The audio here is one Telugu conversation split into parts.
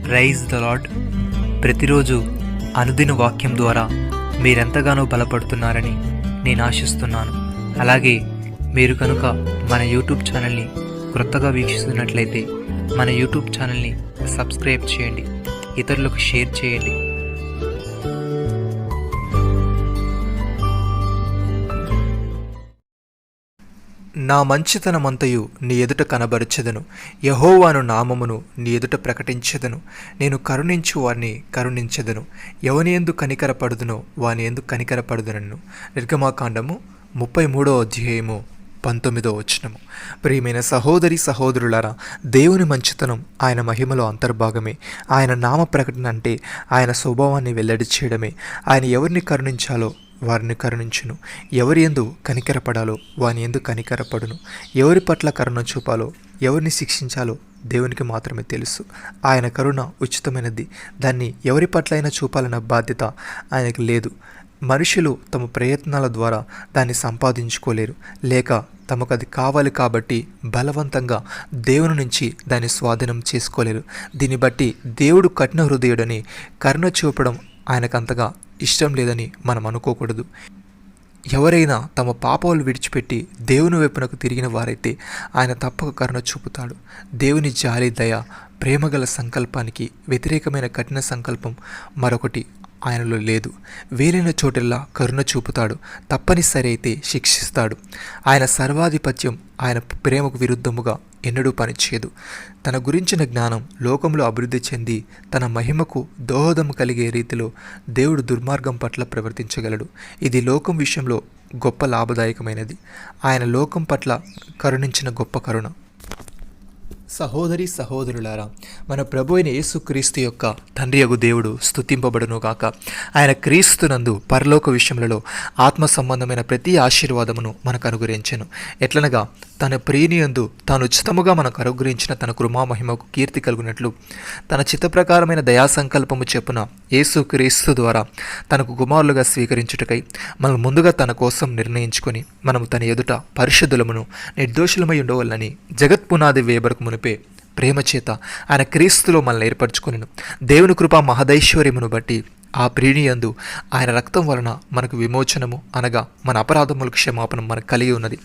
Praise the lord. ప్రతిరోజు అనుదిన వాక్యం ద్వారా మీరెంతగానో బలపడుతున్నారని నేను ఆశిస్తున్నాను. అలాగే మీరు కనుక మన యూట్యూబ్ ఛానల్ని క్రొత్తగా వీక్షిస్తున్నట్లయితే మన యూట్యూబ్ ఛానల్ని సబ్స్క్రైబ్ చేయండి, ఇతరులకు షేర్ చేయండి. నా మంచితనమంతయు నీ ఎదుట కనబరచెదను, యెహోవాను నామమును నీ ఎదుట ప్రకటించెదను. నేను కరుణించు వారిని కరుణించెదను, ఎవని యందు కనికరపడుదునో వాని యందు కనికరపడుదునను. నిర్గమాకాండము 33:19. ప్రియమైన సహోదరి సహోదరులారా, దేవుని మంచితనం ఆయన మహిమలో అంతర్భాగమే. ఆయన నామ ప్రకటన అంటే ఆయన స్వభావాన్ని వెల్లడి చేయడమే. ఆయన ఎవరిని కరుణించాలో వారిని కరుణించును, ఎవరి యందు కనికరపడాలో వాని యందు కనికరపడును. ఎవరి పట్ల కరుణ చూపాలో, ఎవరిని శిక్షించాలో దేవునికి మాత్రమే తెలుసు. ఆయన కరుణ ఉచితమైనది, దాన్ని ఎవరి పట్లైనా చూపాలన్న బాధ్యత ఆయనకు లేదు. మనుషులు తమ ప్రయత్నాల ద్వారా దాన్ని సంపాదించుకోలేరు, లేక తమకు అది కావాలి కాబట్టి బలవంతంగా దేవుని నుంచి దాన్ని స్వాధీనం చేసుకోలేరు. దీన్ని బట్టి దేవుడు కఠిన హృదయుడని, కరుణ చూపడం ఆయనకంతగా ఇష్టం లేదని మనం అనుకోకూడదు. ఎవరైనా తమ పాపాలు విడిచిపెట్టి దేవుని వైపునకు తిరిగిన వారైతే ఆయన తప్పక కరుణ చూపుతాడు. దేవుని జాలి, దయ, ప్రేమగల సంకల్పానికి వ్యతిరేకమైన కఠిన సంకల్పం మరొకటి ఆయనలో లేదు. వేరైన చోటెల్లా కరుణ చూపుతాడు, తప్పనిసరి అయితే శిక్షిస్తాడు. ఆయన సర్వాధిపత్యం ఆయన ప్రేమకు విరుద్ధముగా ఎన్నడూ పనిచేయదు. తన గురించిన జ్ఞానం లోకంలో అభివృద్ధి చెంది తన మహిమకు దోహదం కలిగే రీతిలో దేవుడు దుర్మార్గం పట్ల ప్రవర్తించగలడు. ఇది లోకం విషయంలో గొప్ప లాభదాయకమైనది. ఆయన లోకం పట్ల కరుణించిన గొప్ప కరుణ. సహోదరి సహోదరులారా, మన ప్రభు అయిన యేసుక్రీస్తు యొక్క తండ్రియగు దేవుడు స్తుతింపబడును గాక. ఆయన క్రీస్తునందు పరలోక విషయములలో ఆత్మ సంబంధమైన ప్రతి ఆశీర్వాదమును మనకు అనుగ్రహించెను. ఎట్లనగా తన ప్రియనియందు తాను ఉచితముగా మనకు అనుగ్రహించిన తన కృపామహిమకు కీర్తి కలుగునట్లు తన చిత్తప్రకారమైన దయా సంకల్పము చెప్పున యేసుక్రీస్తు ద్వారా తనకు కుమారులుగా స్వీకరించుటకై మనం ముందుగా తన కోసం నిర్ణయించుకొని మనము తన ఎదుట పరిశుద్ధులమును నిర్దోషులమై ఉండవలనని జగత్పునాది వేబరకు మునిపే ప్రేమ చేత ఆయన క్రీస్తులో మనల్ని ఏర్పరచుకొనెను. దేవుని కృపా మహదైశ్వర్యమును బట్టి ఆ ప్రీణియందు ఆయన రక్తం వలన మనకు విమోచనము, అనగా మన అపరాధములకు క్షమాపణ మనకు కలిగి ఉన్నది.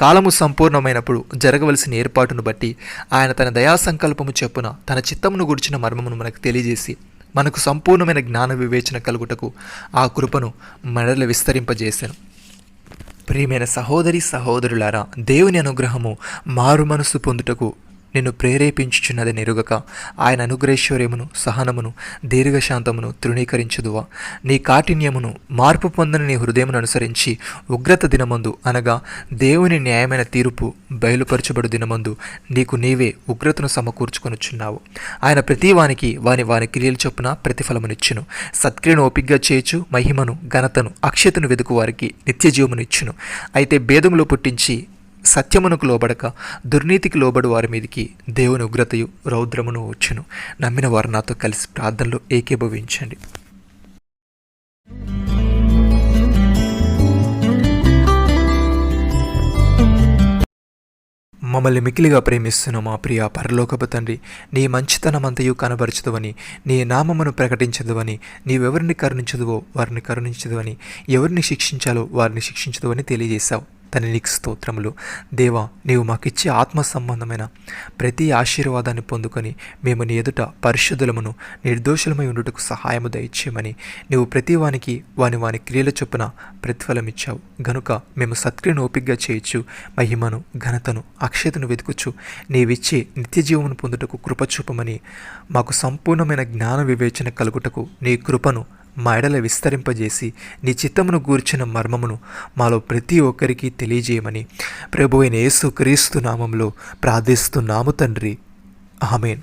కాలము సంపూర్ణమైనప్పుడు జరగవలసిన ఏర్పాటును బట్టి ఆయన తన దయా సంకల్పము చెప్పున తన చిత్తమును గురించిన మర్మమును మనకు తెలియజేసి మనకు సంపూర్ణమైన జ్ఞాన వివేచన కలుగుటకు ఆ కృపను మెడల విస్తరింపజేశాను. ప్రియమైన సహోదరి సహోదరులారా, దేవుని అనుగ్రహము మారు మనసు పొందుటకు నిన్ను ప్రేరేపించుచున్నది నెరుగక ఆయన అనుగ్రహైశ్వర్యమును, సహనమును, దీర్ఘశాంతమును తృణీకరించుదువా? నీ కాఠిన్యమును, మార్పు పొందని నీ హృదయమును అనుసరించి ఉగ్రత దినమందు, అనగా దేవుని న్యాయమైన తీర్పు బయలుపరచబడు దినమందు నీకు నీవే ఉగ్రతను సమకూర్చుకొనుచున్నావు. ఆయన ప్రతివానికి వాని క్రియలు చొప్పున ప్రతిఫలమునిచ్చును. సత్క్రియను ఓపిగ్గా చేయుచు మహిమను, ఘనతను, అక్షతను వెదుకు వారికి నిత్య జీవమునిచ్చును. అయితే భేదములు పుట్టించి సత్యమునకు లోబడక దుర్నీతికి లోబడు వారి మీదికి దేవుని ఉగ్రతయు రౌద్రమును వచ్చును. నమ్మిన వారు నాతో కలిసి ప్రార్థనలో ఏకీభవించండి. మమ్మల్ని మిక్కిలిగా ప్రేమిస్తున్న మా ప్రియ పరలోకపు తండ్రి, నీ మంచితనమంతయు కనబరచదువని, నీ నామమును ప్రకటించదువని, నీవెవరిని కరుణించదువో వారిని కరుణించదువని, ఎవరిని శిక్షించాలో వారిని శిక్షించదువని తెలియజేశావు. తన నీకు స్తోత్రములు. దేవా, నీవు మాకిచ్చే ఆత్మ సంబంధమైన ప్రతి ఆశీర్వాదాన్ని పొందుకొని మేము నీ ఎదుట పరిశుద్ధులమును, నిర్దోషులమై ఉండుటకు సహాయము దయచేయమని నీవు ప్రతి వానికి వాని క్రియల చొప్పున ప్రతిఫలమిచ్చావు గనుక మేము సత్క్రియను ఓపిగ్గా చేయొచ్చు మహిమను, ఘనతను, అక్షతను వెతుకుచు నీవిచ్చే నిత్య జీవమును పొందుటకు కృపచూపమని, మాకు సంపూర్ణమైన జ్ఞాన వివేచన కలుగుటకు నీ కృపను మా ఎడల విస్తరింపజేసి నీ చిత్తమును గూర్చిన మర్మమును మాలో ప్రతి ఒక్కరికి తెలియజేయమని ప్రభువైన యేసుక్రీస్తు నామములో ప్రార్థిస్తున్నాము తండ్రి. ఆమేన్.